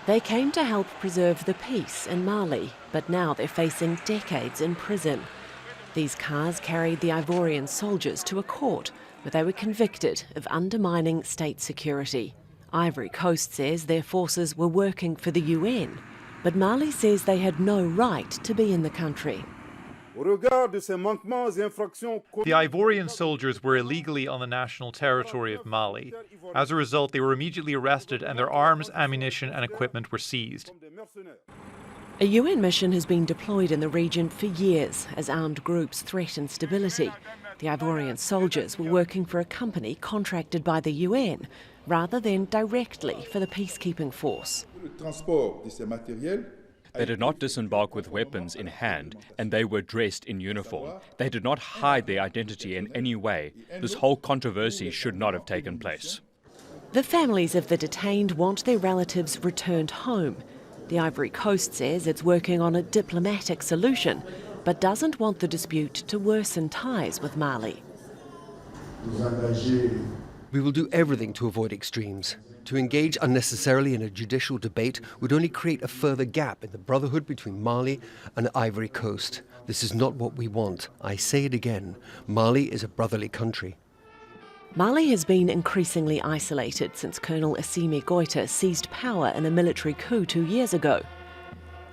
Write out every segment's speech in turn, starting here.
They came to help preserve the peace in Mali, but now they're facing decades in prison. These cars carried the Ivorian soldiers to a court where they were convicted of undermining state security. Ivory Coast says their forces were working for the UN, but Mali says they had no right to be in the country. The Ivorian soldiers were illegally on the national territory of Mali. As a result, they were immediately arrested and their arms, ammunition and equipment were seized. A UN mission has been deployed in the region for years as armed groups threaten stability. The Ivorian soldiers were working for a company contracted by the UN rather than directly for the peacekeeping force. They did not disembark with weapons in hand, and they were dressed in uniform. They did not hide their identity in any way. This whole controversy should not have taken place. The families of the detained want their relatives returned home. The Ivory Coast says it's working on a diplomatic solution, but doesn't want the dispute to worsen ties with Mali. We will do everything to avoid extremes. To engage unnecessarily in a judicial debate would only create a further gap in the brotherhood between Mali and Ivory Coast. This is not what we want. I say it again. Mali is a brotherly country. Mali has been increasingly isolated since Colonel Assimi Goïta seized power in a military coup 2 years ago.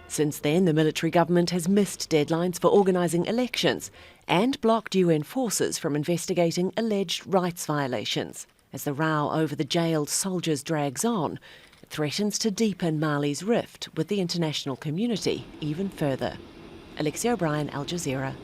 Since then, the military government has missed deadlines for organising elections and blocked UN forces from investigating alleged rights violations. As the row over the jailed soldiers drags on, it threatens to deepen Mali's rift with the international community even further. Alexi, Al Jazeera.